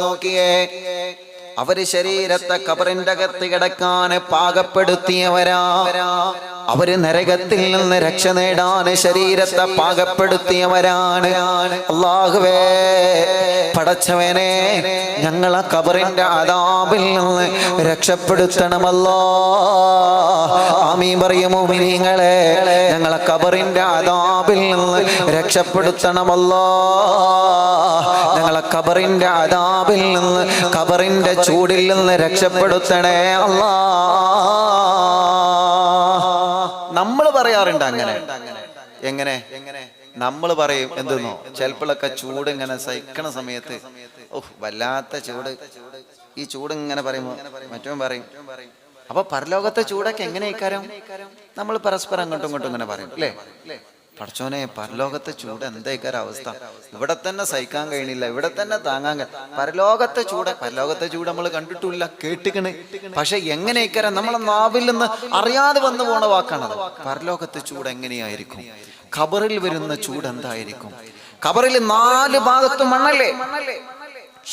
നോക്കിയേ, അവര് ശരീരത്തെ ഖബറിന്റെ അകത്ത് കിടക്കാൻ പാകപ്പെടുത്തിയവരാ. അവര് നരകത്തിൽ നിന്ന് രക്ഷ നേടാൻ ശരീരത്തെ പാകപ്പെടുത്തിയവരാണ്. അല്ലാഹുവേ, പടച്ചവനെ, ഞങ്ങളെ ഖബറിന്റെ അദാബിൽ നിന്ന് രക്ഷപ്പെടുത്തണമല്ലോ. ആമീൻ പറയും മുഅ്മിനീങ്ങളെ. ഞങ്ങളെ ഖബറിന്റെ അദാബിൽ നിന്ന് രക്ഷപ്പെടുത്തണമല്ലോ. ഞങ്ങളെ ഖബറിന്റെ അദാബിൽ നിന്ന്, ഖബറിന്റെ ചൂടിൽ നിന്ന് രക്ഷപ്പെടുത്തണേ അല്ലാ. നമ്മൾ പറയാറുണ്ട് അങ്ങനെ. എങ്ങനെ നമ്മൾ പറയും എന്തെന്നോ, ചിലപ്പോഴൊക്കെ ചൂട് ഇങ്ങനെ സഹിക്കണ സമയത്ത് വല്ലാത്ത ചൂട്, ഈ ചൂട് ഇങ്ങനെ പറയുമ്പോ മറ്റവൻ പറയും, അപ്പൊ പരലോകത്തെ ചൂടൊക്കെ എങ്ങനെ ഇക്കാരം? നമ്മൾ പരസ്പരം അങ്ങോട്ടും ഇങ്ങോട്ടും ഇങ്ങനെ പറയും അല്ലേ? പടച്ചോനെ, പരലോകത്തെ ചൂട് എന്തായിക്കാര അവസ്ഥ? ഇവിടെ തന്നെ സഹിക്കാൻ കഴിയണില്ല, ഇവിടെ തന്നെ താങ്ങാൻ പരലോകത്തെ ചൂട് നമ്മൾ കണ്ടിട്ടില്ല, കേട്ടിക്കണ്. പക്ഷെ എങ്ങനെയൊക്കെ നമ്മളെ നാവിൽ നിന്ന് അറിയാതെ വന്നു പോണ വാക്കാണത്. പരലോകത്തെ ചൂട് എങ്ങനെയായിരിക്കും? ഖബറിൽ വരുന്ന ചൂട് എന്തായിരിക്കും? ഖബറിൽ 4 ഭാഗത്തും മണ്ണല്ലേ,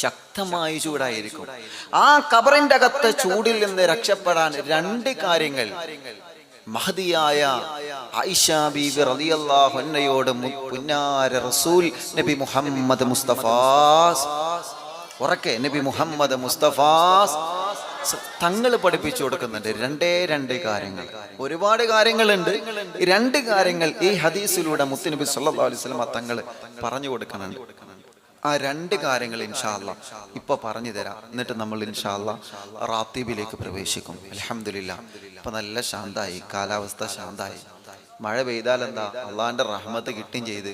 ശക്തമായ ചൂടായിരിക്കും. ആ ഖബറിന്റെ അകത്തെ ചൂടിൽ നിന്ന് രക്ഷപ്പെടാൻ 2 കാര്യങ്ങൾ മഹദിയായ ആയിഷ ബീവി റളിയല്ലാഹു അൻഹയോട് പുന്നാര റസൂൽ നബി മുഹമ്മദ് മുസ്തഫ, ഉറക്കെ നബി മുഹമ്മദ് മുസ്തഫ തങ്ങൾ പഠിപ്പിച്ചു കൊടുക്കുന്നുണ്ട്. 2 കാര്യങ്ങൾ. ഒരുപാട് കാര്യങ്ങളുണ്ട്. 2 കാര്യങ്ങൾ ഈ ഹദീസിലൂടെ മുത്തുനബി സല്ലല്ലാഹു അലൈഹി വസല്ലം തങ്ങൾ പറഞ്ഞു കൊടുക്കുന്നുണ്ട്. ആ 2 കാര്യങ്ങൾ ഇൻഷാ അല്ലാഹ് ഇപ്പൊ പറഞ്ഞു തരാം. എന്നിട്ട് നമ്മൾ ഇൻഷാ അല്ലാഹ് റാത്തീബിലേക്ക് പ്രവേശിക്കും. അൽഹംദുലില്ലാഹ്, ഇപ്പൊ നല്ല ശാന്തായി, കാലാവസ്ഥ ശാന്തായി. മഴ പെയ്താൽ എന്താ, അള്ളാഹിന്റെ റഹ്മത്ത് കിട്ടുകയും ചെയ്ത്,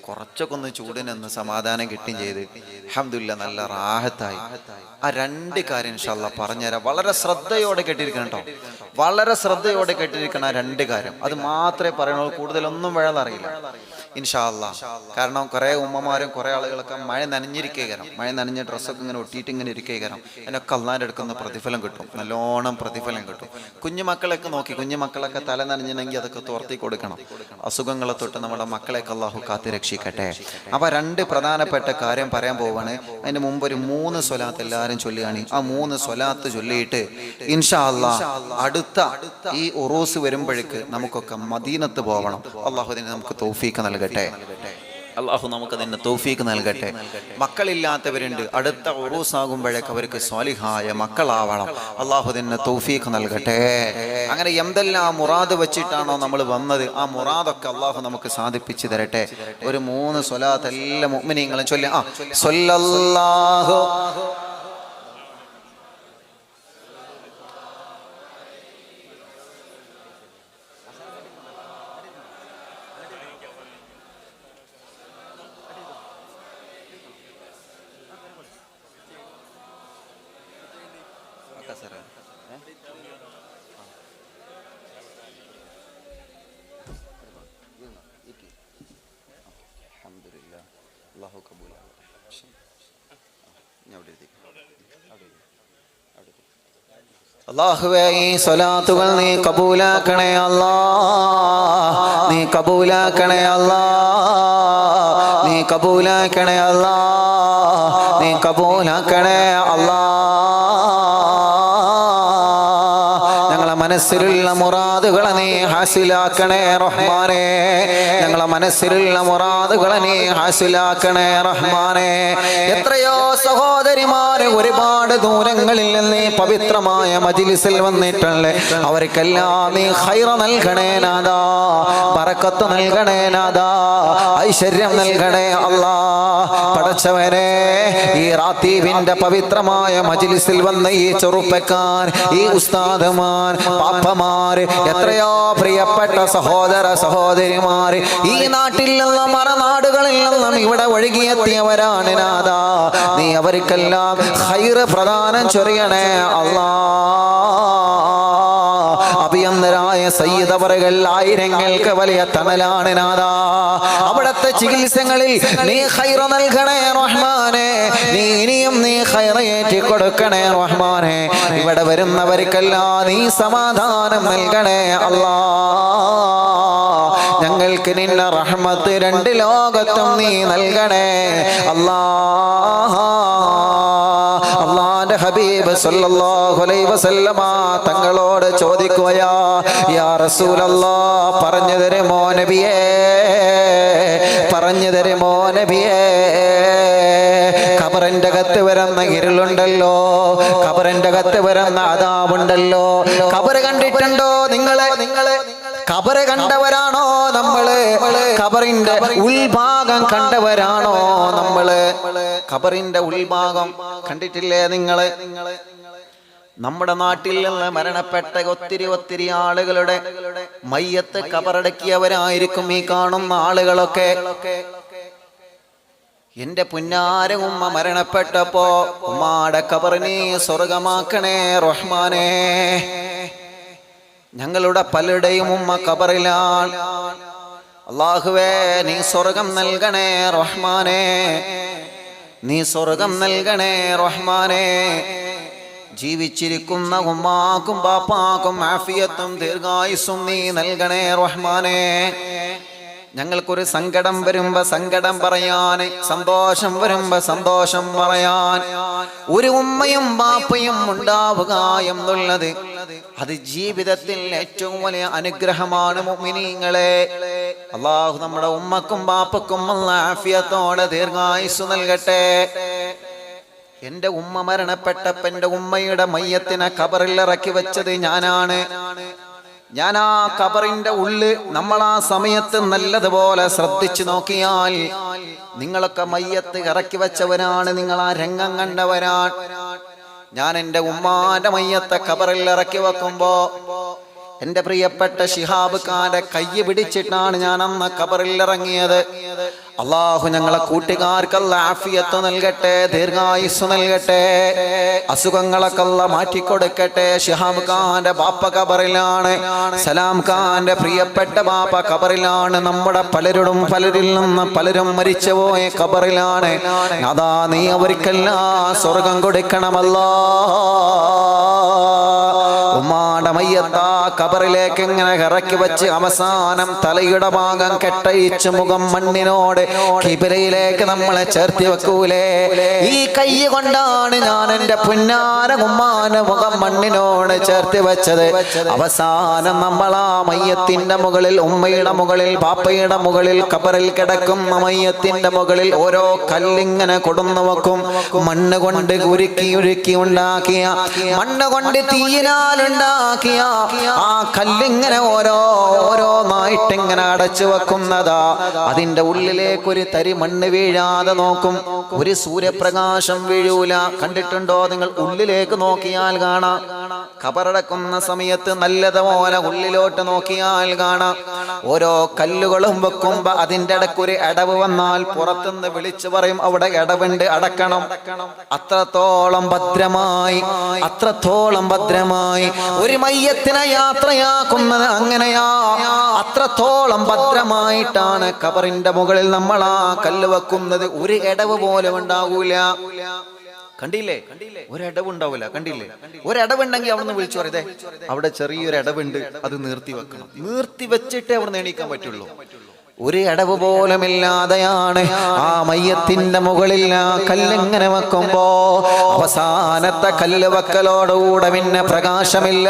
കുറച്ചൊക്കെ ഒന്ന് ചൂടിനൊന്ന് സമാധാനം കിട്ടുകയും ചെയ്ത്, അൽഹംദുലില്ലാഹ് നല്ല റാഹത്തായി. ആ 2 കാര്യം ഇൻഷാ അല്ലാഹ് പറഞ്ഞുതരാം. വളരെ ശ്രദ്ധയോടെ കേട്ടിരിക്കണം കേട്ടോ, വളരെ ശ്രദ്ധയോടെ കേട്ടിരിക്കണം. ആ 2 കാര്യം അത് മാത്രമേ പറയണുള്ളൂ, കൂടുതലൊന്നും വേണമെന്നറിയില്ല ഇൻഷാ അല്ലാഹ്. കാരണം കുറെ ഉമ്മമാരും കുറെ ആളുകളൊക്കെ മഴ നനഞ്ഞിരിക്കുകയാണ്, മഴ നനഞ്ഞ ഡ്രസ്സൊക്കെ ഇങ്ങനെ ഒട്ടിയിട്ട് ഇങ്ങനെ ഇരിക്കുകയാണ്. അതിനൊക്കെ അള്ളാഹിന്റെ അടുക്കുന്ന പ്രതിഫലം കിട്ടും, നല്ലോണം പ്രതിഫലം കിട്ടും. കുഞ്ഞുമക്കളൊക്കെ നോക്കി, കുഞ്ഞുമക്കളൊക്കെ തല നനഞ്ഞിനെങ്കിൽ അതൊക്കെ തോർത്തി കൊടുക്കണം. അസുഖങ്ങളെ തൊട്ട് നമ്മുടെ മക്കളെയൊക്കെ അള്ളാഹു കാത്തി രക്ഷിക്കട്ടെ. അപ്പൊ 2 പ്രധാനപ്പെട്ട കാര്യം പറയാൻ പോവാണ്. അതിന് മുമ്പ് ഒരു 3 സ്വലാത്ത് എല്ലാവരും ചൊല്ലുകയാണ്. ആ 3 സ്വലാത്ത് ചൊല്ലിയിട്ട് ഇൻഷാ അല്ലാഹ് അടുത്ത ഈ ഉറൂസ് വരുമ്പോഴേക്ക് നമുക്കൊക്കെ മദീനത്ത് പോകണം. അള്ളാഹു അതിന് നമുക്ക് തൗഫീഖ് നൽകട്ടെ. അള്ളാഹു നമുക്ക് അതിന് തൗഫീഖ് നൽകട്ടെ. മക്കളില്ലാത്തവരുണ്ട്, അടുത്ത ഉറൂസ് ആകുമ്പോഴേക്ക് അവർക്ക് സ്വാലിഹായ മക്കളാവണം. അള്ളാഹു അതിന് തൗഫീഖ് നൽകട്ടെ. അങ്ങനെ എന്തെല്ലാം മുറാദ് വെച്ചിട്ടാണോ നമ്മൾ വന്നത്, ആ മുറാദൊക്കെ അള്ളാഹു നമുക്ക് സാധിപ്പിച്ചു തരട്ടെ. ഒരു 3 സ്വലാത്ത് എല്ലാ മുഅ്മിനീങ്ങളും ചൊല്ലി. സ്വല്ലല്ലാഹു അല്ലാഹുവേ, ഈ സ്വലാത്തുകൾ നീ കബൂലാക്കണേ അല്ലാ, നീ കബൂലാക്കണേ അല്ലാ, നീ കബൂലാക്കണേ അല്ലാ, നീ കബൂലാക്കണേ അല്ലാ. ഞങ്ങളെ മനസ്സിലുള്ള മുറാദുകളെ നീ ഹാസിലാക്കണേ റഹ്മാനേ. ഞങ്ങളെ മനസ്സിലുള്ള മുറാദുകളെ നീ ഹാസിലാക്കണേ റഹ്മാനേ. എത്രയോ സഹോദരിമാര് ഒരുപാട് ദൂരങ്ങളിൽ നിന്ന് പവിത്രമായ മജ്ലിസിൽ വന്നിട്ടുണ്ട്. അവർക്കെല്ലാം നീ ഖൈർ നൽകണേ നാഥാ, ബറക്കത്ത് നൽകണേ നാഥാ, ഐശ്വര്യം നൽകണേ അല്ലാ. പടച്ചവനെ, ഈ റാത്തീബിന്റെ പവിത്രമായ മജ്ലിസിൽ വന്ന ഈ ചെറുപ്പക്കാർ, ഈ ഉസ്താദുമാർ, പാപ്പമാര്, എത്രയോ പ്രിയപ്പെട്ട സഹോദര സഹോദരിമാര് ഈ നാട്ടിൽ നിന്നും മറനാടുകളിൽ നിന്നും ഇവിടെ ഒഴുകിയെത്തിയവരാണ് നാഥാ. നീ അവർക്കെല്ലാം ഖൈർ പ്രദാനം ചൊരിയണേ അല്ലാ. അഭിയന്തരായ സയ്യിദ് അവറുകൾ ആയിരങ്ങൾക്ക് വലിയ തണലാണ് നാഥാ. അവിടുത്തെ ചികിത്സകളിൽ നീ ഖൈർ നൽകണേ റഹ്മാനെ. നീ ഇനിയും നീ ഖൈർ ഏറ്റി കൊടുക്കണേ റഹ്മാനെ. ഇവിടെ വരുന്നവർക്കെല്ലാം നീ സമാധാനം നൽകണേ അല്ലാ. ഞങ്ങൾക്ക് നിന്റെ റഹ്മത്ത് 2 ലോകത്തും നീ നൽകണേ അല്ലാ. അള്ളാന്റെ ഹബീബ് സല്ലല്ലാഹു അലൈഹി വസല്ലമ തങ്ങളോട് ചോദിക്കുകയാ, യാ റസൂലല്ലാഹ്, പറഞ്ഞു തരുമോ നബിയേ, പറഞ്ഞു തരുമോ നബിയേ, ഖബറിന്റെ അകത്ത് വരുന്ന ഇരുളുണ്ടല്ലോ, ഖബറിന്റെ അകത്ത് വരുന്ന അദാബുണ്ടല്ലോ, ഖബർ കണ്ടിട്ടുണ്ടോ നിങ്ങളെ? ഖബറ് കണ്ടവരാണോ നമ്മള്? ഖബറിന്റെ ഉൾഭാഗം കണ്ടവരാണോ നമ്മള്? ഖബറിന്റെ ഉൾഭാഗം കണ്ടിട്ടില്ലേ നിങ്ങള്? നമ്മുടെ നാട്ടിൽ നിന്ന് മരണപ്പെട്ട ഒത്തിരി ആളുകളുടെ മയ്യത്ത് ഖബറടക്കിയവരായിരിക്കും ഈ കാണുന്ന ആളുകളൊക്കെ. എന്റെ പുന്നാര ഉമ്മ മരണപ്പെട്ടപ്പോ ഉമ്മാടെ ഖബറിനെ സ്വർഗമാക്കണേ റഹ്മാനേ. ഞങ്ങളുടെ പലരുടെയും ഉമ്മ ഖബറിലാണ്. അല്ലാഹുവേ, നീ സ്വർഗം നൽകണേ റഹ്മാനേ, നീ സ്വർഗം നൽകണേ റഹ്മാനേ. ജീവിച്ചിരിക്കുന്ന ഉമ്മാക്കും ബാപ്പാക്കും ആഫിയത്തും ദീർഘായുസ്സും നീ നൽകണേ റഹ്മാനേ. ഞങ്ങൾക്കൊരു സങ്കടം വരുമ്പോ സങ്കടം പറയാൻ, സന്തോഷം വരുമ്പോ സന്തോഷം പറയാൻ ഒരു ഉമ്മയും ബാപ്പയും ഉണ്ടാവുക എന്നുള്ളത് അത് ജീവിതത്തിൽ ഏറ്റവും വലിയ അനുഗ്രഹമാണ് മുഅ്മിനീങ്ങളെ. അല്ലാഹു നമ്മുടെ ഉമ്മക്കും ബാപ്പക്കും ആഫിയത്തോടെ ദീർഘായുസ്സ് നൽകട്ടെ. എന്റെ ഉമ്മ മരണപ്പെട്ടപ്പോ എന്റെ ഉമ്മയുടെ മയ്യത്തിനെ ഖബറിൽ ഇറക്കി വെച്ചത് ഞാനാണ്. ഞാൻ ആ ഖബറിന്റെ ഉള്ളിൽ നമ്മൾ ആ സമയത്ത് നല്ലതുപോലെ ശ്രദ്ധിച്ചു നോക്കിയാൽ നിങ്ങളൊക്കെ മയ്യത്ത് ഇറക്കി വെച്ചവരാണ്, നിങ്ങൾ ആ രംഗം കണ്ടവരാണ്. ഞാൻ എൻ്റെ ഉമ്മാന്റെ മയ്യത്തെ ഖബറിൽ ഇറക്കി വെക്കുമ്പോ എൻ്റെ പ്രിയപ്പെട്ട ശിഹാബ് ഖാന്റെ കൈ പിടിച്ചിട്ടാണ് ഞാൻ അന്ന് ഖബറിൽ ഇറങ്ങിയത്. അള്ളാഹു ഞങ്ങളെ കൂട്ടുകാർക്ക് അല്ലാഹ് ആഫിയത്ത് നൽകട്ടെ, ദീർഘായുസ്സ് നൽകട്ടെ, അസുഖങ്ങളൊക്കെ അല്ലാഹ് മാറ്റിക്കൊടുക്കട്ടെ. ശിഹാബ് ഖാന്റെ ബാപ്പ ഖബറിലാണ്, സലാം ഖാന്റെ പ്രിയപ്പെട്ട ബാപ്പ ഖബറിലാണ്. നമ്മുടെ പലരിൽ നിന്ന് പലരും മരിച്ചുപോയ ഖബറിലാണ്. അതാ നീ അവർക്കെല്ലാം സ്വർഗം കൊടുക്കണമല്ലോ. ഉമ്മാടെ മയ്യത്താ ഖബറിലേക്ക് ഇങ്ങനെ ഇറക്കി വെച്ച് അവസാനം തലയുടെ ഭാഗം കെട്ടയിച്ച് മുഖം മണ്ണിനോട് ഖിബലയിലേക്ക് നമ്മളെ ചേർത്തി വെക്കൂലേ? ഈ കൈ കൊണ്ടാണ് ഞാൻ എൻ്റെ പുന്നാര ഉമ്മാന്റെ മുഖം മണ്ണിനോട് ചേർത്തി വെച്ചത്. അവസാനം നമ്മളാ മയ്യത്തിന്റെ മുകളിൽ, ഉമ്മയുടെ മുകളിൽ, ബാപ്പയുടെ മുകളിൽ, ഖബറിൽ കിടക്കുന്ന മയ്യത്തിന്റെ മുകളിൽ ഓരോ കല്ലിങ്ങനെ കൊടുന്നു വെക്കും. മണ്ണ് കൊണ്ട് ഉരുക്കി ഉണ്ടാക്കിയ, മണ്ണ് കൊണ്ട് തീയിനാലുണ്ടാക്കിയ ആ കല്ലിങ്ങനെ ഓരോന്നായിട്ട് ഇങ്ങനെ അടച്ചു വെക്കുന്നതാ. അതിന്റെ ഉള്ളിലേക്ക് ഒരു തരി മണ്ണ് വീഴാതെ നോക്കും, ഒരു സൂര്യപ്രകാശം വീഴൂല. കണ്ടിട്ടുണ്ടോ നിങ്ങൾ? ഉള്ളിലേക്ക് നോക്കിയാൽ കാണാം. ഖബറടക്കുന്ന സമയത്ത് നല്ലതുപോലെ ഉള്ളിലോട്ട് നോക്കിയാൽ കാണാം. ഓരോ കല്ലുകളും വെക്കുമ്പോ അതിന്റെ ഇടയ്ക്ക് ഒരു അടവ് വന്നാൽ പുറത്തുനിന്ന് വിളിച്ചു പറയും അവിടെ അടവുണ്ട്, അടക്കണം. അത്രത്തോളം ഭദ്രമായി ഒരു മയ്യത്തിനെ യാത്രയാക്കുന്നത് അങ്ങനെയാ. അത്രത്തോളം ഭദ്രമായിട്ടാണ് ഖബറിന്റെ മുകളിൽ നമ്മൾ ആ കല്ല് വെക്കുന്നത്. ഒരു ഇടവ് പോലും ഉണ്ടാവൂല. കണ്ടില്ലേ? ഒരടവുണ്ടാവില്ല. കണ്ടില്ലേ? ഒരടവുണ്ടെങ്കിൽ അവിടുന്ന് വിളിച്ചു പറയതേ അവിടെ ചെറിയൊരു അടവുണ്ട്, അത് നിർത്തി വെക്കണം. നിർത്തി വെച്ചിട്ടേ അവിടെ എണീക്കാൻ പറ്റുള്ളൂ. ഒരു അടവ് പോലുമില്ലാതെയാണ് ആ മയ്യത്തിന്റെ മുകളിൽ ആ കല്ലിങ്ങനെ വെക്കുമ്പോ അവസാനത്തെ കല്ല് വെക്കലോടുകൂടെ പിന്നെ പ്രകാശമില്ല,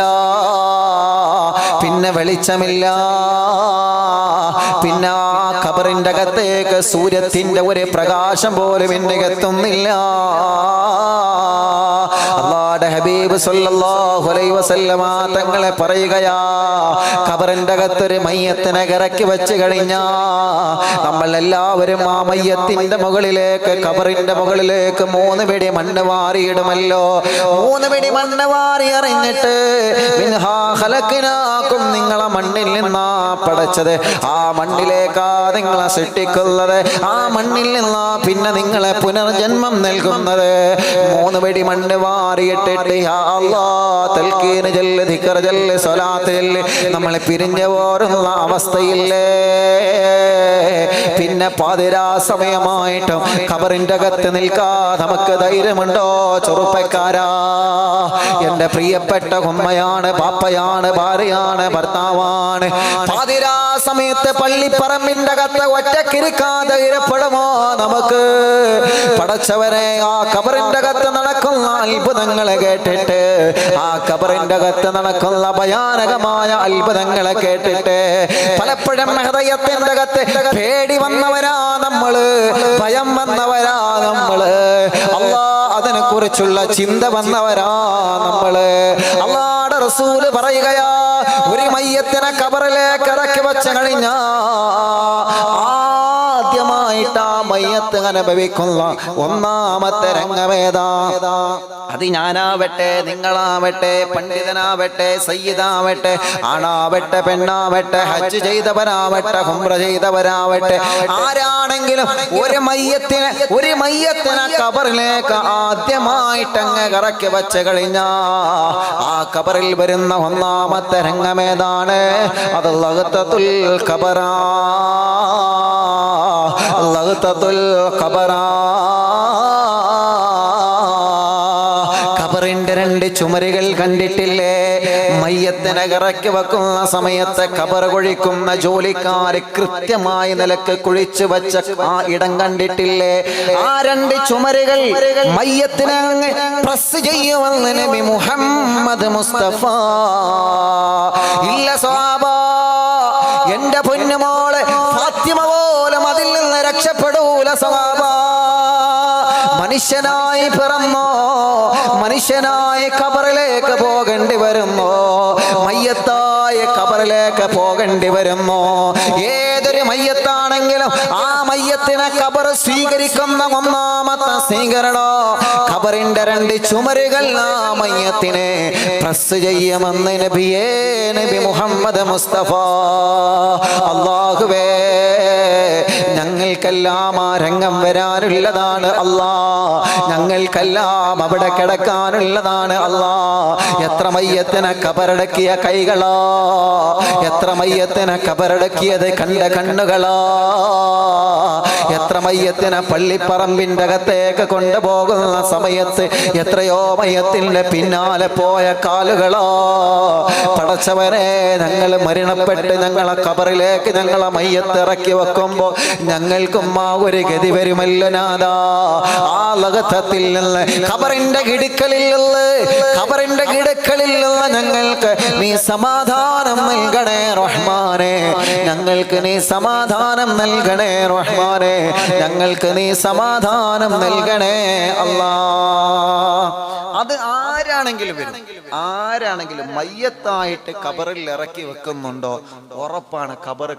പിന്നെ വെളിച്ചമില്ല, പിന്നെ ആ ഖബറിന്റെ അകത്തേക്ക് സൂര്യത്തിന്റെ ഒരു പ്രകാശം പോലും ഇന്ന് എത്തുന്നില്ല. അല്ലാഹുവിന്റെ ഹബീബ് സല്ലല്ലാഹു അലൈഹി വസല്ലമ തങ്ങളെ പറയുകയാ, ഖബറിന്റെ അകത്തൊരു മയ്യത്തിനെ ഇറക്കി വെച്ച് കഴിഞ്ഞാ നമ്മൾ എല്ലാവരും ആ മയ്യത്തിന്റെ മുകളിലേക്ക്, ഖബറിന്റെ മുകളിലേക്ക് 3 പിടി മണ്ണ് വാരിയിടുമല്ലോ. 3 പിടി മണ്ണ് വാരി എറിഞ്ഞിട്ട് മിൻഹാ ഖലഖനാകും, നിങ്ങളെ മണ്ണിൽ നിന്നാ പടച്ചത്, ആ മണ്ണിലേക്കാ നിങ്ങളെ സൃഷ്ടിക്കുന്നത്, ആ മണ്ണിൽ നിന്നാ പിന്നെ നിങ്ങളെ പുനർജന്മം നൽകുന്നത്. 3 പിടി മണ്ണ് വാരിയിട്ടിട്ട് യാ അല്ലാഹ് തൽക്കീന് ചൊല്ല്, ദിക്ർ ചൊല്ല്, സ്വലാത്ത് ചൊല്ല്, നമ്മളെ പിരിഞ്ഞു പോരുന്ന അവസ്ഥയില്ലേ? പിന്നെ പാതിരാ സമയമായിട്ടും ഖബറിന്റെ അകത്ത് നിൽക്കാതെ നമുക്ക് ധൈര്യമുണ്ടോ ചെറുപ്പക്കാരാ? എന്റെ പ്രിയപ്പെട്ട ഉമ്മയാണ്, ബാപ്പയാണ്, ഭാര്യയാണ്, ഭർത്താവാണ്. പാതിരാ സമയത്ത് പള്ളിപ്പറമ്പിന്റെ അകത്ത് ഒറ്റക്കിരിക്കാതെ ധൈര്യപ്പെടുമോ നമുക്ക്? പടച്ചവരെ, ആ ഖബറിന്റെ അകത്ത് നടക്കുന്ന അത്ഭുതങ്ങളെ കേട്ടിട്ട്, ആ ഖബറിന്റെ അകത്ത് നടക്കുന്ന ഭയാനകമായ അത്ഭുതങ്ങളെ കേട്ടിട്ട് പലപ്പോഴും ഹൃദയത്തിന്റെ അകത്ത് പേടി വന്നവരാ നമ്മള്, ഭയം വന്നവരാ നമ്മള്, അതിനെ കുറിച്ചുള്ള ചിന്ത വന്നവരാ നമ്മള്. അല്ലാഹുവിന്റെ റസൂല് പറയുകയാ, ഒരു മയ്യത്തിനെ ഖബറിലേക്ക് ഇറക്കി വെച്ച് കഴിഞ്ഞാ ആദ്യമായിട്ട് ആ മയ്യത്ത് അനുഭവിക്കുന്ന ഒന്നാമത്തെ രംഗമേതാ? അത് ഞാനാവട്ടെ, നിങ്ങളാവട്ടെ, പണ്ഡിതനാവട്ടെ, സയ്യിദാവട്ടെ, ആണാവട്ടെ, പെണ്ണാവട്ടെ, ഹജ്ജ് ചെയ്തവരാവട്ടെ, ഉംറ ചെയ്തവരാവട്ടെ, ആരാണെങ്കിലും ഒരു മയ്യത്തിനെ ഖബറിലേക്ക് ആദ്യമായിട്ട് അങ്ങ് ഇറക്കി വെച്ച് കഴിഞ്ഞാ ആ ഖബറിൽ വരുന്ന ഒന്നാമത്തെ രംഗമേതാണ്? അത് ലഗ്തത്തുൽ ഖബറാ, ലഗ്തത്തുൽ ഖബറാ. ഖബറിന്റെ രണ്ട് ചുമരുകൾ കണ്ടിട്ടില്ലേ? മയ്യത്തിനെ ഇറക്കി വെക്കുന്ന സമയത്ത് ഖബർ കുഴിക്കുന്ന ജോലിക്കാര് കൃത്യമായി നിലക്ക് കുഴിച്ചു വെച്ച ആ ഇടം കണ്ടിട്ടില്ലേ? ആ രണ്ട് ചുമരുകൾ മയ്യത്തിനെ അങ്ങ് പ്രസ് ചെയ്യുമെന്ന് നബി മുഹമ്മദ് മുസ്തഫ. ഇല്ല സ്വഹാബ, എന്റെ പൊന്നുമോള് ഫാത്തിമ പോലും അതിൽ നിന്ന് രക്ഷപ്പെടൂല സ്വഹാബ. മനുഷ്യനായി പിറന്നോ, മനുഷ്യനായി ഖബറിലേക്ക് പോകേണ്ടി വരുന്നോ, മയ്യത്തായ ഖബറിലേക്ക് പോകേണ്ടി വരുന്നോ? ഏതൊരു മയ്യത്താണെങ്കിലും ആ മയ്യത്തിനെ ഖബർ സ്വീകരിക്കുന്ന ഒന്നാമത്തെ സ്വീകരണോ ഖബറിന്റെ രണ്ട് ചുമരുകൾ ആ മയ്യത്തിനെ പ്രസ് ചെയ്യുമെന്ന് നബി മുഹമ്മദ് മുസ്തഫ. അല്ലാഹുവേ, ഞങ്ങൾക്കെല്ലാം ആ രംഗം വരാനുള്ളതാണ് അല്ലാ, ഞങ്ങൾക്കെല്ലാം അവിടെ കിടക്കാനുള്ളതാണ് അല്ലാ. എത്ര മയ്യത്തിനെ ഖബറടക്കിയ കൈകളാ, എത്ര മയ്യത്തിനെ ഖബറടക്കിയത് കണ്ട കണ്ണുകളാ, എത്ര മയ്യത്തിനെ പള്ളിപ്പറമ്പിന്റെ അകത്തേക്ക് കൊണ്ടുപോകുന്ന സമയത്ത് എത്രയോ മയ്യത്തിന്റെ പിന്നാലെ പോയ കാലുകളാ. പടച്ചവനെ, ഞങ്ങൾ മരണപ്പെട്ട് ഞങ്ങളെ ഖബറിലേക്ക് ഞങ്ങളെ മയ്യത്ത് ഇറക്കി വെക്കുമ്പോ ഞങ്ങൾക്കും ആ ഒരു ഗതി വരുമല്ലോ നാദാ. ആ ലഗ്തത്തിൽ നിന്ന്, ഖബറിന്റെ കിടുക്കളിൽ നിന്ന് ഞങ്ങൾക്ക് നീ സമാധാനം നൽകണേ റഹ്മാനെ, ഞങ്ങൾക്ക് നീ സമാധാനം നൽകണേ റഹ്മാനെ, ഞങ്ങൾക്ക് നീ സമാധാനം നൽകണേ അല്ലാ. അത് ആരാണെങ്കിലും വരും, ആരാണെങ്കിലും മയ്യത്തായിട്ട് ഖബറിൽ ഇറക്കി വെക്കുന്നുണ്ടോ ഉറപ്പാണ്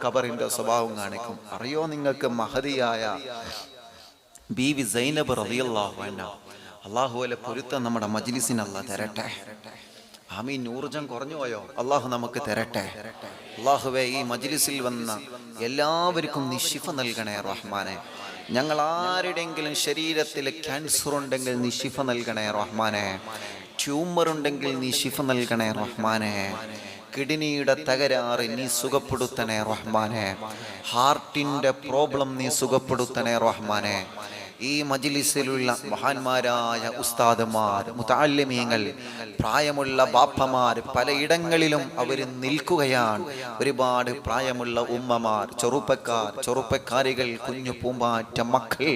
ഖബറിന്റെ സ്വഭാവം കാണിക്കും. അറിയോ നിങ്ങൾക്ക്, മഹദിയായ ബീവി സൈനബ് റളിയല്ലാഹു അൻഹ, അല്ലാഹുവിലെ പൊരുത്തം നമ്മുടെ മജ്ലിസിന് അല്ലാഹ് തരട്ടെ. ആമീൻ. ഊർജം കുറഞ്ഞു പോയോ? അല്ലാഹു നമുക്ക് തരട്ടെ. അല്ലാഹുവേ, ഈ മജ്ലിസിൽ വന്ന എല്ലാവർക്കും നീ ശിഫ നൽകണേ റഹ്മാനെ. ഞങ്ങൾ ആരുടെയെങ്കിലും ശരീരത്തിൽ ക്യാൻസർ ഉണ്ടെങ്കിൽ നീ ശിഫ നൽകണേ റഹ്മാനെ. ട്യൂമർ ഉണ്ടെങ്കിൽ നീ ശിഫ നൽകണേ റഹ്മാനെ. കിഡ്നിയുടെ തകരാറ് നീ സുഖപ്പെടുത്തണേ റഹ്മാനെ. ഹാർട്ടിന്റെ പ്രോബ്ലം നീ സുഖപ്പെടുത്തണേ റഹ്മാനെ. ഈ മജ്ലിസിലുള്ള മഹാന്മാരായ ഉസ്താദുമാർ, മുതഅല്ലിമീങ്ങൾ, പ്രായമുള്ള ബാപ്പമാർ പലയിടങ്ങളിലും അവർ നിൽക്കുകയാണ്. ഒരുപാട് പ്രായമുള്ള ഉമ്മമാർ, ചെറുപ്പക്കാരികൾ, കുഞ്ഞു പൂമ്പാറ്റ മക്കൾ.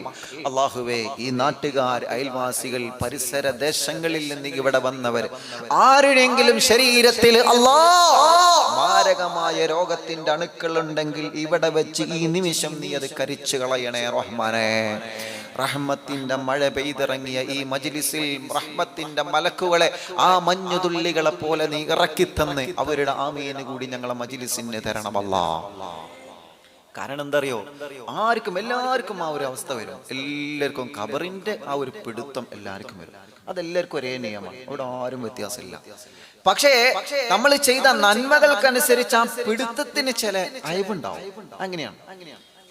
അല്ലാഹുവേ, ഈ നാട്ടുകാർ, അയൽവാസികൾ, പരിസര ദേശങ്ങളിൽ നിന്ന് ഇവിടെ വന്നവർ ആരുടെയെങ്കിലും ശരീരത്തിൽ മാരകമായ രോഗത്തിന്റെ അണുക്കൾ ഉണ്ടെങ്കിൽ ഇവിടെ വെച്ച് ഈ നിമിഷം നീ അത് കരിച്ചു കളയണേ റഹ്മാനെ. റഹ്മത്തിന്റെ മഴ പെയ്തിറങ്ങിയ ഈ മജ്ലിസിൽ റഹ്മത്തിന്റെ മലക്കുകളെ, ആ മഞ്ഞുതുള്ളികളെ പോലെ നീ ഇറക്കിത്തന്ന് അവരുടെ ആമീന് കൂടി ഞങ്ങളെ മജ്ലിസിന് തരണമല്ലാ. കാരണം എന്തറിയോ, എല്ലാവർക്കും ആ ഒരു അവസ്ഥ വരും. എല്ലാവർക്കും ഖബറിന്റെ ആ ഒരു പിടുത്തം എല്ലാവർക്കും വരും. അതെല്ലാവർക്കും ഒരേ നിയമമാണ്, അവിടെ ആരും വ്യത്യാസമില്ല. പക്ഷേ നമ്മൾ ചെയ്ത നന്മകൾക്കനുസരിച്ച് ആ പിടുത്തത്തിന് ചില അയവുണ്ടാവും. അങ്ങനെയാണ്.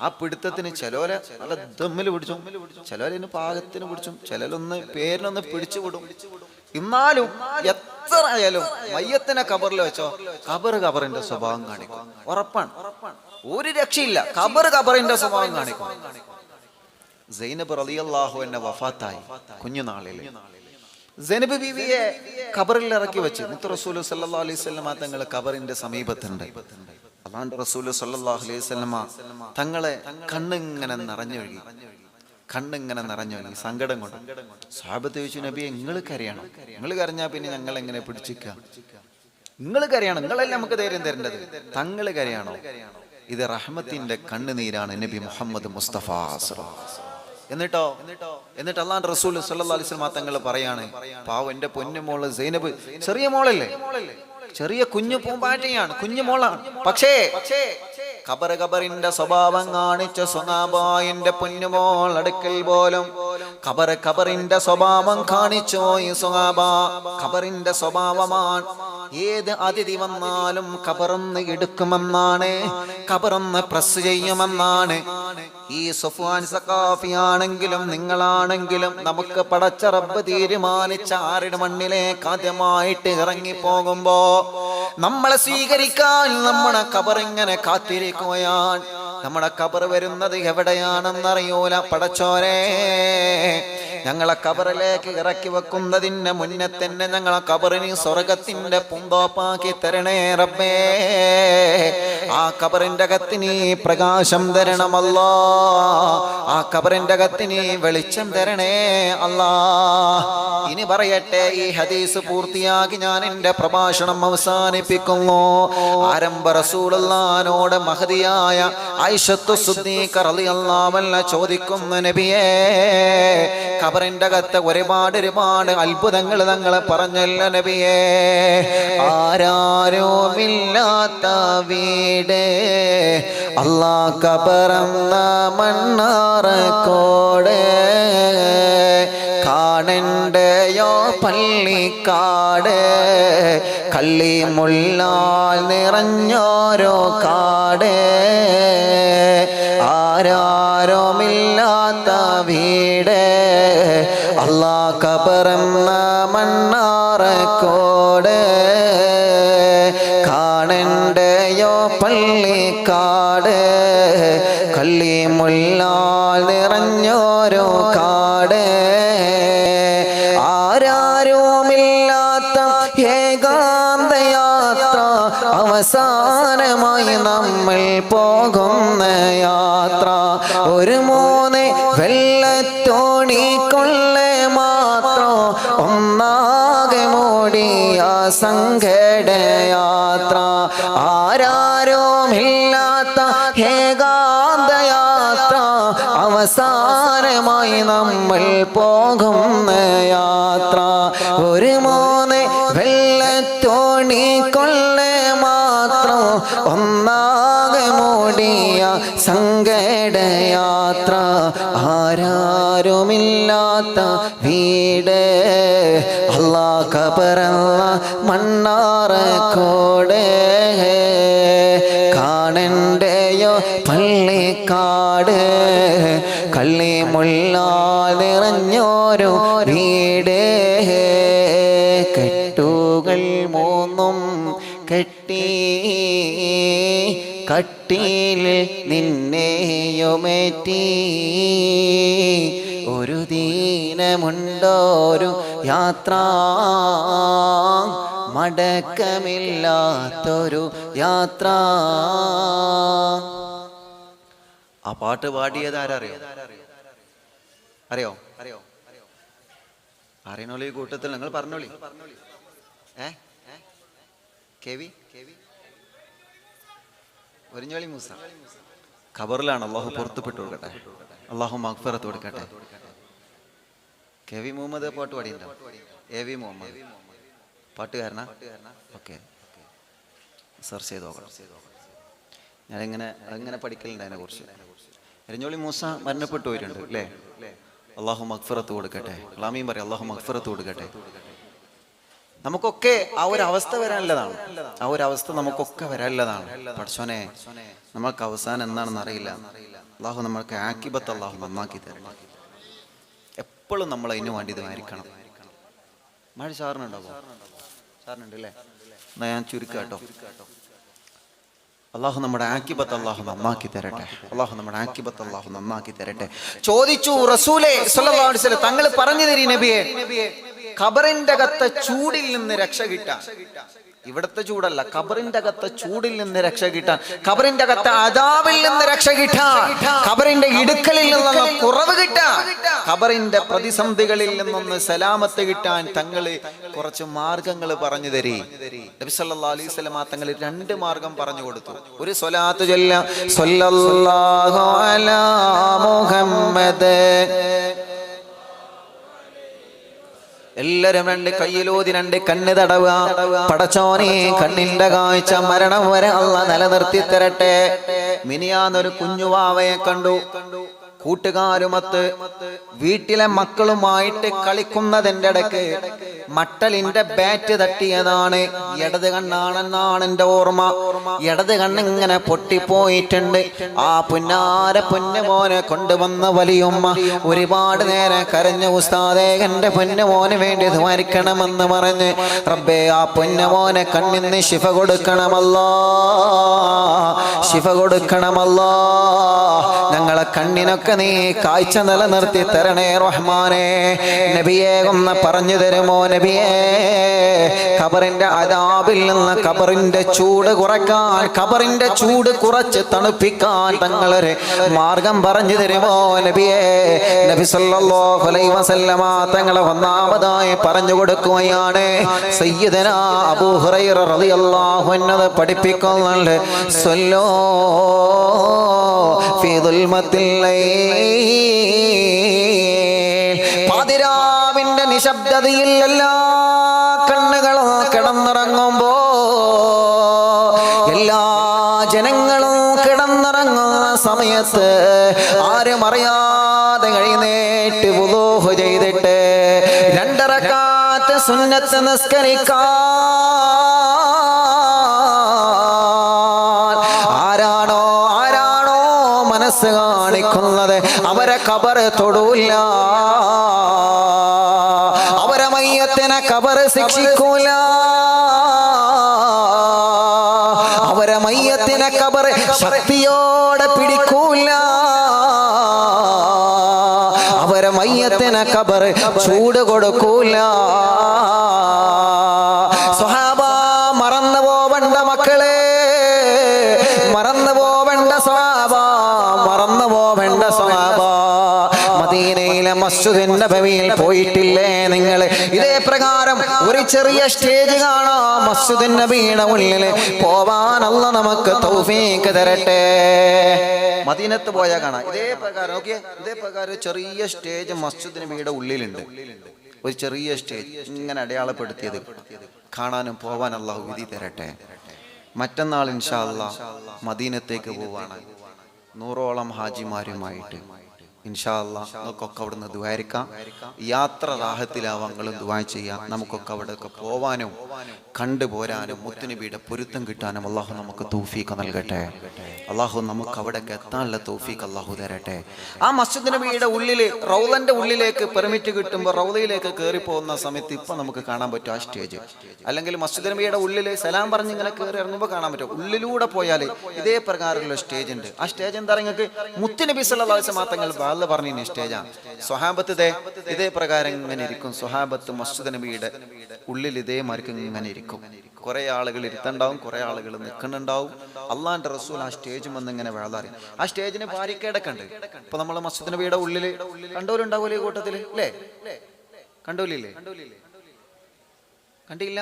ആ പിടുത്തത്തിന് ചിലരെ നല്ല ദമ്മിൽ പിടിച്ചും, ചിലരതിന് പാകത്തിന് പിടിച്ചും, ചിലരൊന്ന് പേരിനൊന്ന് പിടിച്ചു വിടും. എന്നാലും എത്ര ആയാലും മയ്യത്തിനെ ഖബറിൽ വെച്ചോ, ഖബറിന്റെ സ്വഭാവം കാണിക്കും. ഉറപ്പാണ്, ഒരു രക്ഷയില്ല. ഖബറിന്റെ സ്വഭാവം കാണിക്കും. സൈനബ് റളിയല്ലാഹു അൻഹ വഫാത്തായി കുഞ്ഞുനാളില്. സൈനബ് ബീവിയെ ഖബറിൽ ഇറക്കി വെച്ച് മുത്ത് റസൂൽ സല്ലല്ലാഹു അലൈഹി വസല്ലമ തങ്ങൾ ഖബറിന്റെ സമീപത്തുണ്ട്. അല്ലാഹുവിന്റെ റസൂൽ സല്ലല്ലാഹു അലൈഹി വസല്ലമ തങ്ങളെ കണ്ണിങ്ങനെ നിറഞ്ഞൊഴുകി. കണ്ണിങ്ങനെ നിറഞ്ഞു, സങ്കടം കൊണ്ട്. സ്വഹാബത്ത് ചോദിച്ചു, നബിയെ നിങ്ങൾ കരയണം, നിങ്ങൾ കരഞ്ഞാൽ പിന്നെ ഞങ്ങൾ എങ്ങനെ പിടിച്ചിക്ക? നിങ്ങൾ കരയണം, നിങ്ങളല്ലേ നമുക്ക് ധൈര്യം തരേണ്ടത്, തങ്ങൾ കരയാണോ? ഇത് റഹ്മത്തിന്റെ കണ്ണുനീരാണ് നബി മുഹമ്മദ് മുസ്തഫ. എന്നിട്ട് അല്ലാഹുവിന്റെ റസൂൽ സല്ലല്ലാഹു അലൈഹി വസല്ലം തങ്ങൾ പറയാണ്, പാവം എന്റെ പൊന്നുമോള് സൈനബ്, ചെറിയ മോളല്ലേ, ചെറിയ കുഞ്ഞു പൂമ്പാറ്റയാണ്, കുഞ്ഞു മോളാണ്. പക്ഷേ ഖബറിന്റെ സ്വഭാവം കാണിച്ച സ്വഹാബായിന്റെ പൊന്നുമോൾ അടുക്കൽ പോലും ഖബറിന്റെ സ്വഭാവം കാണിച്ചോ ഈ സ്വഹാബ. ഖബറിന്റെ സ്വഭാവമാണ്, ഏത് അതിഥി വന്നാലും ഖബറൊന്ന് എടുക്കുമെന്നാണ്, ഖബറൊന്ന് പ്രസ് ചെയ്യുമെന്നാണ്. ഈ സഫ്വാൻ സഖാഫി ആണെങ്കിലും നിങ്ങളാണെങ്കിലും നമുക്ക് പടച്ച റബ്ബ് തീരുമാനിച്ച ആരുടെ മണ്ണിലേക്ക് ആദ്യമായിട്ട് ഇറങ്ങി പോകുമ്പോ നമ്മളെ സ്വീകരിക്കാൻ നമ്മുടെ ഖബർ ഇങ്ങനെ കാത്തിരിക്കുകയാണ്. നമ്മുടെ ഖബർ വരുന്നത് എവിടെയാണെന്നറിയൂല. പടച്ചോനെ, ഞങ്ങളെ ഖബറിലേക്ക് ഇറക്കി വെക്കുന്നതിന് മുന്നേ തന്നെ ഞങ്ങളെ ഖബറിന് സ്വർഗത്തിന്റെ പൂന്തോപ്പാക്കി തരണേ റബ്ബേ. ആ ഖബറിന്റെ അകത്തിന് പ്രകാശം തരണമല്ലോ, ആ ഖബറിന്റെ അകത്തിന് വെളിച്ചം തരണേ അല്ലാ. ഇനി പറയട്ടെ, ഈ ഹദീസ് പൂർത്തിയാക്കി ഞാൻ എന്റെ പ്രഭാഷണം അവസാനിപ്പിക്കുന്നു. ആരംഭ റസൂലുള്ളാഹിനോട് മഹദിയായ ആയിഷത്തു സിദ്ദീഖ റളിയല്ലാഹു അൻഹ ചോദിക്കുന്നു, നബിയേ, ഖബറിന്റെ അകത്ത് ഒരുപാട് അത്ഭുതങ്ങൾ തങ്ങൾ പറഞ്ഞല്ലോ നബിയേ. ആരാരുമില്ലാത്ത വീട് അല്ലാ ഖബറെന്ന മണ്ണാറക്കോട്, കാണണ്ടയോ പള്ളിക്കാട്, കള്ളി മുള്ളാൽ നിറഞ്ഞോരോ കാട്. ആരാരുമില്ലാത്ത വീട് അല്ലാ ഖബറെന്ന മണ്ണാറക്കോട്, കാണണ്ടയോ പള്ളിക്കാട്, കള്ളി മുള്ളാൽ നിറഞ്ഞോരോ കാട്. ആരാരുമില്ലാത്ത ഏകാന്തയാത്ര, അവസാനമായി നമ്മൾ പോകുന്ന യാത്ര. ഒരു മൂന്ന് വെള്ളത്തോണിക്കൊള്ളെ മാത്രം ഒന്നാകെ മൂടിയ സങ്കടയാത്ര. ആരാരുമില്ലാത്ത ഏകാന്തയാത്ര, അവസാനമായി നമ്മൾ പോകുന്ന യാത്ര. ഒരു മൂന്ന് വെള്ളത്തോണിക്കൊള്ളെ മാത്രം ഒന്നാകെ മൂടിയ സങ്കടയാത്ര. ആരാരുമില്ലാത്ത വീട് അല്ലാ ഖബറെന്ന മണ്ണാറക്കോട്, കാണണ്ടയോ പള്ളിക്കാട്, കള്ളി മുള്ളാൽ നിറഞ്ഞോരോ വീട്. കെട്ടുകൾ മൂന്നും കെട്ടി കട്ടിയിൽ നിന്നെയുമേറ്റി, ഒരു ദീനമുണ്ടോരു യാത്ര, മടക്കമില്ലാത്തൊരു യാത്ര. ആ പാട്ട് പാടിയത് ആരറിയോ? അറിയോ? അറിയണോളി ഈ കൂട്ടത്തിൽ നിങ്ങൾ പറഞ്ഞോളി. ഒരിഞ്ഞോളി മൂസ. ഖബറിലാണ്, അള്ളാഹു പുറത്തുപെട്ട് കൊടുക്കട്ടെ, അള്ളാഹു മഗ്ഫിറത്ത് കൊടുക്കട്ടെ. KV മുഹമ്മദ് പാട്ട് പാടിയിട്ടുണ്ടോ? AV മുഹമ്മദ് പാട്ടുകാരനാ? ഓക്കെ, സെർച്ച് ചെയ്ത് നോക്കണം. ഞാനിങ്ങനെ പഠിക്കലുണ്ട് അതിനെ കുറിച്ച്. എരിഞ്ഞോളി മൂസ മരണപ്പെട്ടു പോയിട്ടുണ്ട് അല്ലേ? അള്ളാഹു മഗ്ഫിറത്ത് കൊടുക്കട്ടെ. അല്ലാമീൻ പറയും, അള്ളാഹു മഗ്ഫിറത്ത് കൊടുക്കട്ടെ. നമുക്കൊക്കെ ആ ഒരു അവസ്ഥ വരാനുള്ളതാണ്, ആ ഒരു അവസ്ഥ നമുക്കൊക്കെ വരാനുള്ളതാണ്. പടച്ചോനെ, നമ്മൾക്ക് അവസാനം എന്താണെന്ന് അറിയില്ല. അള്ളാഹു നമ്മൾക്ക് ആക്കിബത്ത് അള്ളാഹു നന്നാക്കി തരണം. എപ്പോഴും നമ്മൾ അതിന് വേണ്ടി ഇതായിരിക്കണം. മഴ ചാറിനുണ്ടാവോ? ചാറിനുണ്ട് അല്ലേ? എന്നാ ഞാൻ ചുരുക്കാട്ടോ. അള്ളാഹു നമ്മുടെ ആക്കിബത്ത് അള്ളാഹു നന്നാക്കി തരട്ടെ. അള്ളാഹു നമ്മുടെ ആക്കിബത്ത് അള്ളാഹു നന്നാക്കി തരട്ടെ. ചോദിച്ചു റസൂലേ സ്വല്ലല്ലാഹു അലൈഹി വസല്ലം, തങ്ങൾ പറഞ്ഞു തരീ നബിയെ, ഖബറിന്റെ അകത്തെ ചൂടിൽ നിന്ന് രക്ഷ കിട്ടാൻ, ഇവിടുത്തെ ചൂടല്ല, ഖബറിന്റെ അകത്തെ ചൂടിൽ നിന്ന് രക്ഷ കിട്ടാൻ, ഖബറിന്റെ അകത്തെ അദാബിൽ നിന്ന് രക്ഷ കിട്ടാൻ, ഖബറിന്റെ ഇടുക്കലിൽ നിന്നുള്ള കുറവ് കിട്ടാൻ, ഖബറിന്റെ പ്രതിസന്ധികളിൽ നിന്നൊന്ന് സലാമത്ത് കിട്ടാൻ തങ്ങള് കുറച്ച് മാർഗങ്ങൾ പറഞ്ഞു തരി. നബി സല്ലല്ലാഹു അലൈഹി വസല്ലം തങ്ങൾ 2 മാർഗം പറഞ്ഞു കൊടുത്തു. ഒരു സ്വലാത്ത് ചൊല്ലാം, സ്വല്ലല്ലാഹു അലാ മുഹമ്മദ്. എല്ലാരും 2 കയ്യിലോതി 2 കണ്ണ് തടവുക. പടച്ചോനെ, കണ്ണിന്റെ കാഴ്ച മരണം വരെ അല്ലാഹ് നിലനിർത്തി തരട്ടെ. മിനിയാന്നൊരു കുഞ്ഞുവാവയെ കണ്ടു. കൂട്ടുകാരുമൊത്ത് വീട്ടിലെ മക്കളുമായിട്ട് കളിക്കുന്നതിൻ്റെ ഇടയ്ക്ക് മട്ടലിന്റെ ബാറ്റ് തട്ടിയതാണ്. ഇടത് കണ്ണാണെന്നാണ് എൻ്റെ ഓർമ്മ. ഇടത് കണ്ണിങ്ങനെ പൊട്ടിപ്പോയിട്ടുണ്ട്. ആ പൊന്നുമോനെ കൊണ്ടുവന്ന വലിയുമ്മ ഒരുപാട് നേരം കരഞ്ഞു. ഉസ്താദേ, എൻ്റെ പൊന്നുമോന് വേണ്ടി ദ്വാരിക്കണമെന്ന് പറഞ്ഞ്, റബ്ബേ ആ പൊന്നുമോനെ കണ്ണിന് ശിഫ കൊടുക്കണമല്ലോ, ശിഫ കൊടുക്കണമല്ലോ. ഞങ്ങളെ കണ്ണിനൊക്കെ നീ കാഴ്ച നിലനിർത്തി തരണേ റഹ്മാനെ. നബിയെ ഒന്ന് പറഞ്ഞു തരുമോ നബിയേ? ഖബറിന്റെ അദാബിൽ നിന്ന് ഖബറിന്റെ ചൂട് കുറയ്ക്കാൻ, ഖബറിന്റെ ചൂട് കുറച്ച് തണുപ്പിക്കാൻ തങ്ങളൊരു മാർഗം പറഞ്ഞു തരുമോ നബിയേ? നബി സല്ലല്ലാഹു അലൈഹി വസല്ലമ തങ്ങളെ ഒന്നാമതായി പറഞ്ഞു കൊടുക്കുകയാണ്. സയ്യിദനാ അബൂ ഹുറൈറ റളിയല്ലാഹു അൻഹു പഠിപ്പിക്കുന്നുണ്ട്, സ്വല്ലോ ഫീ ദുൽമത്തിൽ ലൈൽ. പാതിരാവിന്റെ നിശബ്ദതയിൽ എല്ലാ കണ്ണുകളും കിടന്നിറങ്ങുമ്പോ, എല്ലാ ജനങ്ങളും കിടന്നിറങ്ങുന്ന സമയത്ത് ആരും അറിയാതെ എഴുന്നേറ്റ് വുളൂഹ് ചെയ്തിട്ട് 2 റക്അത്ത് സുന്നത്ത് നിസ്കരിക്കാൻ മനസ്സ് കാണിക്കുന്നത് അവരെ ഖബർ തൊടൂല, അവരെ മയ്യത്തിനെ ഖബർ ശിക്ഷിക്കൂല, അവരെ മയ്യത്തിനെ ഖബർ ശക്തിയോടെ പിടിക്കൂല, അവരെ മയ്യത്തിനെ ഖബർ ചൂട് കൊടുക്കൂല. സ്വഹാബ, മറന്നു പോവണ്ട മക്കളെ, മറന്നു പോവണ്ട സ്വഹാബ, മറന്നു പോവണ്ട സ്വഹാബ. മദീനയിലെ മസ്ജിദുൻ നബവിയിൽ പോയിട്ടില്ലേ നിങ്ങൾ? ഇതേ പ്രകാരം ഒരു ചെറിയ സ്റ്റേജ് കാണാം. മസ്ജിദുൻ നബിയുടെ ഉള്ളിൽ പോവാൻ അല്ലാഹ് നമുക്ക് തൗഫീഖ് തരട്ടെ. മദീനത്ത് പോയാൽ കാണാം ഇതേ പ്രകാരം. ഓക്കെ, ഇതേ പ്രകാരം ചെറിയ സ്റ്റേജ് മസ്ജിദുൻ നബിയുടെ ഉള്ളിലുണ്ട്. ഒരു ചെറിയ സ്റ്റേജ് ഇങ്ങനെ അടയാളപ്പെടുത്തിയത് കാണാനും പോവാൻ അല്ലാഹു വിധി തരട്ടെ. മറ്റന്നാൾ ഇൻഷാ അല്ലാഹ് മദീനത്തേക്ക് പോവാണ് 100ഓളം ഹാജിമാരുമായിട്ട്. ഇൻഷാ അല്ലാഹ് നമുക്കൊക്കെ അവിടുന്ന് ദുആരിക്കാം. യാത്ര റാഹത്തിലാവാങ്ങളും ദുആ ചെയ്യാം. നമുക്കൊക്കെ അവിടെയൊക്കെ പോവാനും കണ്ടുപോരാനും മുത്തുനബിയുടെ പൊരുത്തം കിട്ടാനും അല്ലാഹു നമുക്ക് തൗഫീഖ് നൽകട്ടെ. അല്ലാഹു നമുക്ക് അവിടേക്ക് എത്താനുള്ള തൗഫീഖ് അല്ലാഹു തരട്ടെ. ആ മസ്ജിദ് നബിയുടെ ഉള്ളിൽ, റൗളന്റെ ഉള്ളിലേക്ക് പെർമിറ്റ് കിട്ടുമ്പോൾ റൗളയിലേക്ക് കയറി പോകുന്ന സമയത്ത് ഇപ്പൊ നമുക്ക് കാണാൻ പറ്റും ആ സ്റ്റേജ്. അല്ലെങ്കിൽ മസ്ജിദ് നബിയുടെ ഉള്ളിൽ സലാം പറഞ്ഞ് ഇങ്ങനെ കയറി ഇറങ്ങുമ്പോൾ കാണാൻ പറ്റും. ഉള്ളിലൂടെ പോയാൽ ഇതേ പ്രകാരമുള്ള സ്റ്റേജ് ഉണ്ട്. ആ സ്റ്റേജ് എന്താ നിങ്ങൾക്ക്? മുത്തുനബി സല്ലല്ലാഹു അലൈഹി വസല്ലം തങ്ങൾ അല്ല പറഞ്ഞു സ്റ്റേജാണ്. സ്വഹാബത്ത് ഇതേ പ്രകാരം ഇങ്ങനെ ഇരിക്കും. സ്വഹാബത്ത് മസ്ജിദ് നബിയുടെ ഉള്ളിൽ ഇതേ മരക്ക് ഇങ്ങനെ ഇരിക്കും. കുറെ ആളുകൾ ഇരുത്തുണ്ടാവും, കുറെ ആളുകൾ നിൽക്കുന്നുണ്ടാവും. അള്ളാന്റെ റസൂൽ ആ സ്റ്റേജ് വന്ന് ഇങ്ങനെ വേളാറി. ആ സ്റ്റേജിന് ബാരിക്കേഡൊക്കെ ഉണ്ട്. ഇപ്പൊ നമ്മൾ മസ്ജിദ് നബിയുടെ ഉള്ളിൽ കണ്ടോലുണ്ടാവൂലേ ഈ കൂട്ടത്തില്? അല്ലേ? കണ്ടോലില്ലേ? കണ്ടില്ല?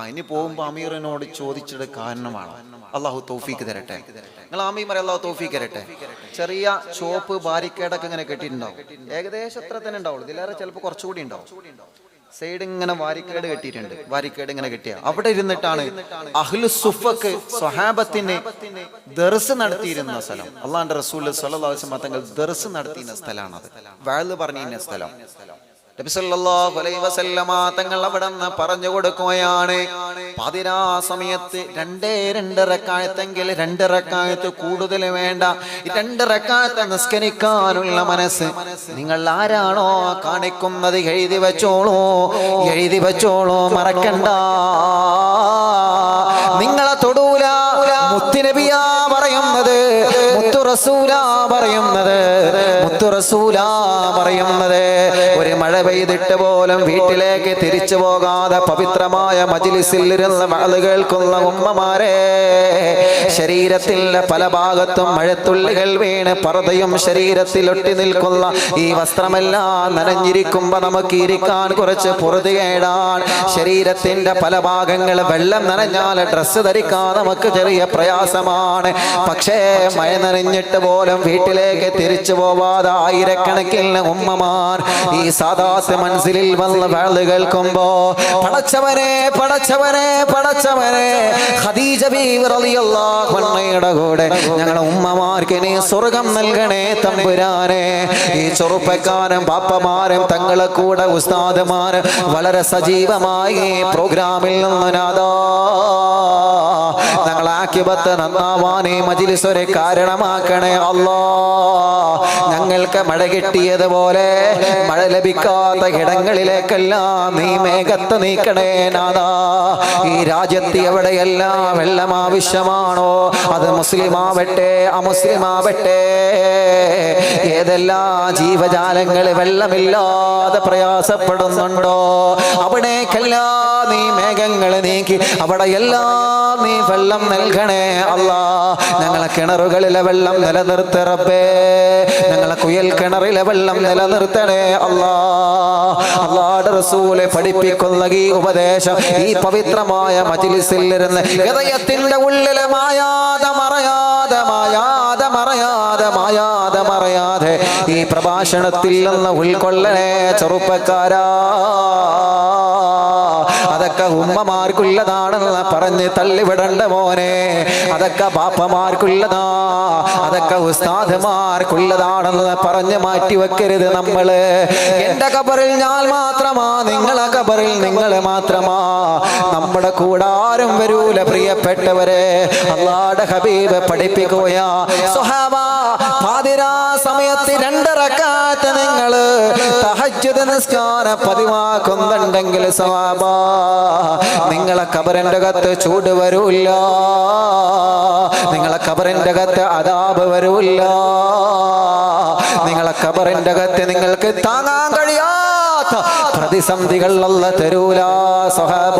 ഇനി പോകുമ്പോ അമീറിനോട് ചോദിച്ചിട്ട് കാരണമാണ്. അള്ളാഹു തൗഫീഖ് തരട്ടെ. നിങ്ങൾ ആമീൻ പറ, അള്ളാഹു തൗഫീഖ് തരട്ടെ. ചെറിയ ചോപ്പ് ബാരിക്കേഡൊക്കെ ഇങ്ങനെ കെട്ടിയിട്ടുണ്ടാവും. ഏകദേശം എത്ര തന്നെ ഉണ്ടാവുള്ളൂ. ഇതിലേറെ ചിലപ്പോൾ കുറച്ചുകൂടി ഉണ്ടാവും. സൈഡ് ഇങ്ങനെ ബാരിക്കേഡ് കെട്ടിയിട്ടുണ്ട്. ബാരിക്കേഡ് ഇങ്ങനെ കെട്ടിയ അവിടെ ഇരുന്നിട്ടാണ് അഹ്ലു സുഫക്ക് സ്വഹാബത്തിന് ദർസ് നടത്തിയിരുന്ന സ്ഥലം. അള്ളാഹുവിന്റെ റസൂൽ സ്വല്ലല്ലാഹു അലൈഹി വസല്ലം തങ്ങൾ ദർസ് നടത്തിയിരുന്ന സ്ഥലമാണത്. വഅദ് പറഞ്ഞിരുന്ന സ്ഥലം. നബി സല്ലല്ലാഹു അലൈഹി വസല്ലമ തങ്ങൾ അവിടെ നിന്ന് പറഞ്ഞു കൊടുക്കുകയാണ്, പാതിരാ സമയത്ത് 2 റക്അത്തെങ്കിൽ 2 റക്അത്ത് കൂടുതൽ വേണ്ട. 2 റക്അത്ത് നിസ്കരിക്കാനുള്ള മനസ്സ് നിങ്ങൾ ആരാണോ കാണിക്കുന്നത് എഴുതി വെച്ചോളൂ, എഴുതി വെച്ചോളൂ, മറക്കണ്ട. നിങ്ങളെ തൊടൂല. മുത്തുനബിയാ പറയുന്നത്, മുത്തു റസൂലാ പറയുന്നത്, മുത്തു റസൂലാ പറയുന്നത്. ഒരു മഴ പെയ്തിട്ട് പോലും വീട്ടിലേക്ക് തിരിച്ചു പോകാതെ പവിത്രമായ മജ്ലിസിൽ ഇരുന്ന് വഅദ് കേൾക്കുന്ന ഉമ്മമാരെ, ശരീരത്തിന്റെ പല ഭാഗത്തും മഴത്തുള്ളികൾ വീണ് പർദ്ദയും ശരീരത്തിൽ ഒട്ടി നിൽക്കുന്ന ഈ വസ്ത്രമെല്ലാം നനഞ്ഞിരിക്കുമ്പോ നമുക്ക് ഇരിക്കാൻ കുറച്ച് പൊറുതികേടാണ്. ശരീരത്തിന്റെ പല ഭാഗങ്ങൾ വെള്ളം നനഞ്ഞാൽ ഡ്രസ്സ് ധരിക്കാൻ നമുക്ക് ചെറിയ പ്രയാസമാണ്. പക്ഷേ മഴ നനഞ്ഞിട്ട് പോലും വീട്ടിലേക്ക് തിരിച്ചു പോവാതെ ആയിരക്കണക്കിന് ഉമ്മമാർ ഈ സാദാത്ത് മൻസിലിൽ വന്ന് വഅദ് കേൾക്കുമ്പോ, പടച്ചവനെ പടച്ചവനെ പടച്ചവനെ, ഖദീജ ബീവി റളിയല്ലാഹു അൻഹയുടെ കൂടെ ഞങ്ങളുടെ ഉമ്മമാർക്ക് നീ സ്വർഗം നൽകണേ തമ്പുരാനെ. ഈ ചെറുപ്പക്കാരും പാപ്പമാരും തങ്ങളെ കൂടെ ഉസ്താദുമാരും വളരെ സജീവമായി പ്രോഗ്രാമിൽ നിന്ന് നാദാ ഞങ്ങൾ ആക്കിബത്ത് നന്നാവാൻ ഈ മജ്ലിസ് ഒരു കാരണമാക്കണേ അല്ലാ. ഞങ്ങൾക്ക് മഴ കിട്ടിയതുപോലെ മഴ ലഭിക്കാത്ത ഇടങ്ങളിലേക്കെല്ലാം നീ മേഘത്ത് നീക്കണേ നാദാ. ഈ രാജ്യത്ത് എവിടെയെല്ലാം വെള്ളം ആവശ്യമാണോ, അത് മുസ്ലിമാവട്ടെ അമുസ്ലിമാവട്ടെ, ഏതെല്ലാം ജീവജാലങ്ങൾ വെള്ളമില്ലാതെ പ്രയാസപ്പെടുന്നുണ്ടോ അവിടേക്കെല്ലാം നീ മേഘങ്ങൾ നീക്കി അവിടെയെല്ലാം നീ വെള്ളം നൽകണേ അല്ലാ. ഞങ്ങളെ കിണറുകളിലെ വെള്ളം നിലനിർത്ത റബ്ബേ, ഞങ്ങളെ കുയൽ കിണറിലെ വെള്ളം നിലനിർത്തണേ അല്ലാ. അല്ലാഹുവിന്റെ റസൂല് പഠിപ്പിക്കുന്ന ഈ ഉപദേശം ഈ പവിത്രമായ മജ്ലിസിൽ ഇരുന്ന് ഹൃദയത്തിന്റെ ഉള്ളിലെ മായാതെ മറയാതെ മായാതെ മറയാതെ മായാതെ മറയാതെ ഈ പ്രഭാഷണത്തിൽ നിന്ന് ഉൾക്കൊള്ളണേ ചെറുപ്പക്കാരാ. അതൊക്കെ ഉമ്മമാർക്കുള്ളതാണെന്ന് പറഞ്ഞ് തള്ളിവിടണ്ട മോനെ. അതൊക്കെ ബാപ്പമാർക്കുള്ളതാ, അതൊക്കെ ഉസ്താദുമാർക്കുള്ളതാണെന്ന് പറഞ്ഞ് മാറ്റി വെക്കരുത് നമ്മള്. എന്റെ ഖബറിൽ ഞാൻ മാത്രമാ, നിങ്ങളെ ഖബറിൽ നിങ്ങൾ മാത്രമാ, നമ്മുടെ കൂടെ ആരും വരൂല പ്രിയപ്പെട്ടവരെ. അല്ലാഹുവിന്റെ ഹബീബ് പഠിപ്പിക്കുകയാ, സ്വഹാബ പാതിരാ സമയത്ത് 2 റക്അത്ത് നിങ്ങൾ തഹജ്ജുദ് നിസ്കാരം പതിവാക്കുന്നുണ്ടെങ്കിൽ സ്വഹാബ നിങ്ങളെ ഖബറിന്റെ അകത്ത് ചൂട് വരൂല്ല, നിങ്ങളെ ഖബറിന്റെ അകത്ത് അദാബ് വരൂല്ല, നിങ്ങളെ ഖബറിന്റെ അകത്ത് നിങ്ങൾക്ക് താങ്ങാൻ കഴിയാത്ത പ്രതിസന്ധികൾ അല്ലാഹു തരൂല സ്വഹാബ.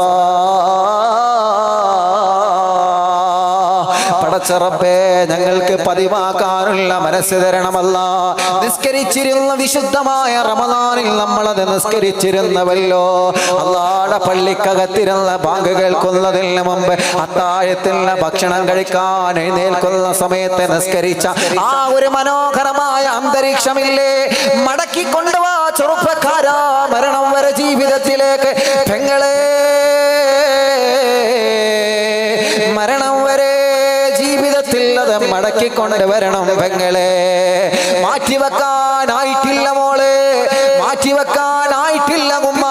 പടച്ചറബ്ബേ ഞങ്ങൾക്ക് പതിവാക്കാനുള്ള മനസ്സ് തരണമല്ല. നിസ്കരിച്ചിരുന്ന വിശുദ്ധമായ റമദാനിൽ നമ്മളത് നിസ്കരിച്ചിരുന്നവല്ലോ. അല്ലാഹുവിന്റെ പള്ളിക്കകത്തിരുന്ന ബാങ്ക് കേൾക്കുന്നതിന് മുമ്പ് അത്താഴത്തിന് ഭക്ഷണം കഴിക്കാൻ എഴുന്നേൽക്കുന്ന സമയത്ത് നിസ്കരിച്ച ആ ഒരു മനോഹരമായ അന്തരീക്ഷമില്ലേ, മടക്കി കൊണ്ടുവാ ചെറുപ്പക്കാരാ മരണം വരെ ജീവിതത്തിലേക്ക്. പെങ്ങളെ മരണം വരെ അത് മടക്കിക്കൊണ്ടുവരണം പെങ്ങളെ. മാറ്റിവെക്കാനായിട്ടില്ല മോളെ, മാറ്റിവെക്കാനായിട്ടില്ല ഉമ്മ,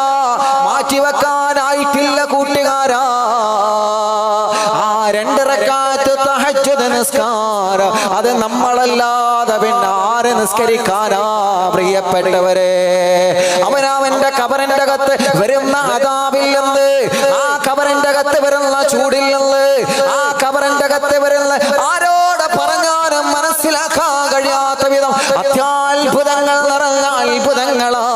മാറ്റിവെക്കാനായിട്ടില്ല കൂട്ടുകാരാ. ആ 2 റക്അത്ത് തഹജ്ജുദ് നിസ്കാരം അത് നമ്മളല്ലാതെ പിന്നെ ആര് നിസ്കരിക്കാനാ പ്രിയപ്പെട്ടവരെ. അവനവന്റെ ഖബറിന്റെ അകത്ത് വരുന്ന അദാബിൽ നിന്ന്, ആ ഖബറിന്റെ അകത്ത് വരുന്ന ചൂടിൽ നിന്ന്, ആ ഖബറിന്റെ അകത്ത് വരുന്ന ആരോട് പറഞ്ഞാലും മനസ്സിലാക്കാൻ കഴിയാത്ത വിധം അത്യാത്ഭുതങ്ങൾ നിറഞ്ഞ അത്ഭുതങ്ങളാ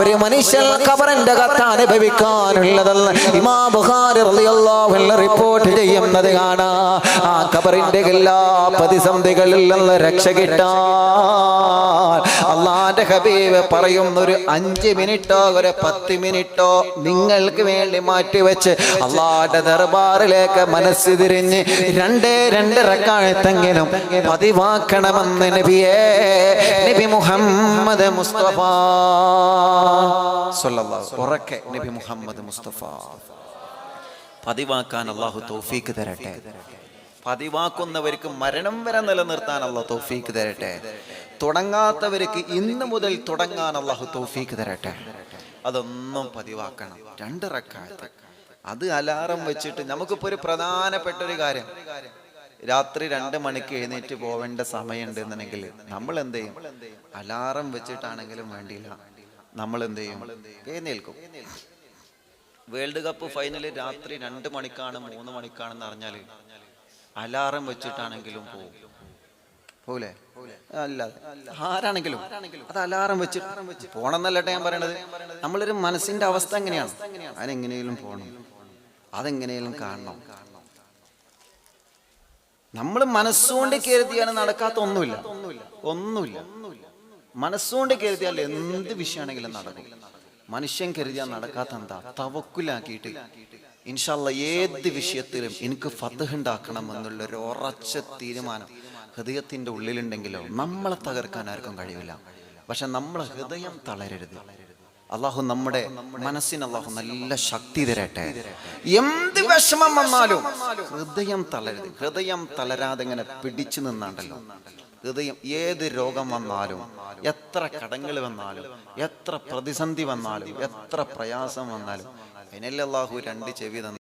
ഒരു മനുഷ്യൻ ഖബറിന്റെ അകത്ത് അനുഭവിക്കാനുള്ളതെന്ന് ഇമാം ബുഖാരി റളിയല്ലാഹു അൻഹു റിപ്പോർട്ട് ചെയ്യുന്നത് കാണാം. ആ ഖബറിന്റെ എല്ലാ പ്രതിസന്ധികളിൽ നിന്ന് രക്ഷ കിട്ടാൻ അല്ലാഹുവിന്റെ ഹബീബ് പറയുന്ന ഒരു 5 മിനിറ്റോ ഒരു 10 മിനിറ്റോ നിങ്ങൾക്ക് വേണ്ടി മാറ്റിവെച്ച് അല്ലാഹുവിന്റെ ദർബാറിലേക്ക് മനസ്സ് തിരിഞ്ഞ് 2 റക്അത്തെങ്കിലും പതിവാക്കണമെന്ന് നബി മുഹമ്മദ് മുസ്തഫ സ്വല്ലല്ലാഹു ഉറക്കെ നബി മുഹമ്മദ് മുസ്തഫ പതിവാക്കാൻ അല്ലാഹു തൗഫീക്ക് തരട്ടെ. പതിവാക്കുന്നവർക്ക് മരണം വരെ നിലനിർത്താൻ അല്ലാഹു തൗഫീക്ക് തരട്ടെ. തുടങ്ങാത്തവർക്ക് ഇന്ന് മുതൽ തുടങ്ങാൻ അല്ലാഹു തൗഫീക്ക് തരട്ടെ. അതൊന്നും പതിവാക്കണം. 2 റക്അത്ത് അത് അലാറം വെച്ചിട്ട് നമുക്കിപ്പോ ഒരു പ്രധാനപ്പെട്ട ഒരു കാര്യം രാത്രി 2 മണിക്ക് എഴുന്നേറ്റ് പോവേണ്ട സമയമുണ്ട് എന്നുണ്ടെങ്കിൽ നമ്മൾ എന്ത് ചെയ്യും? അലാറം വെച്ചിട്ടാണെങ്കിലും വേണ്ടിയില്ല, നമ്മൾ എന്ത് ചെയ്യും? എഴുന്നേൽക്കും. വേൾഡ് കപ്പ് ഫൈനൽ രാത്രി 2 മണിക്കാണ് 3 മണിക്കാണെന്ന് അറിഞ്ഞാൽ അലാറം വെച്ചിട്ടാണെങ്കിലും പോലെ അല്ലാതെ ആരാണെങ്കിലും അത് അലാറം വെച്ച് പോണമെന്നല്ലട്ടെ ഞാൻ പറയണത്. നമ്മളൊരു മനസ്സിന്റെ അവസ്ഥ എങ്ങനെയാണ്, അതിനെങ്ങനെയും പോകണം, അതെങ്ങനെയും കാണണം. നമ്മൾ മനസ്സുകൊണ്ട് കരുതിയാണ് നടക്കാത്ത ഒന്നുമില്ല. മനസ്സുകൊണ്ട് കരുതിയാൽ എന്ത് വിഷയമാണെങ്കിലും നടക്കും. മനുഷ്യൻ കരുതിയാൽ നടക്കാത്ത എന്താ? തവക്കുലാക്കിയിട്ട് ഇൻഷാ അല്ലാഹ് ഏത് വിഷയത്തിലും എനിക്ക് ഫത്ഹ് ഉണ്ടാക്കണം എന്നുള്ളൊരു ഉറച്ച തീരുമാനം ഹൃദയത്തിന്റെ ഉള്ളിലുണ്ടെങ്കിലോ നമ്മളെ തകർക്കാൻ ആർക്കും കഴിയില്ല. പക്ഷെ നമ്മളെ ഹൃദയം തളരരുത്. അള്ളാഹു നമ്മുടെ മനസ്സിന് അള്ളാഹു നല്ല ശക്തി തരട്ടെ. എന്ത് വിഷമം വന്നാലും ഹൃദയം തളരരുത്. ഹൃദയം തളരാതെ ഇങ്ങനെ പിടിച്ചു നിന്നാണ്ടല്ലോ ഹൃദയം, ഏത് രോഗം വന്നാലും, എത്ര കടങ്ങൾ വന്നാലും, എത്ര പ്രതിസന്ധി വന്നാലും, എത്ര പ്രയാസം വന്നാലും, അതിനല്ലേ അള്ളാഹു രണ്ട് ചെവി തന്നു.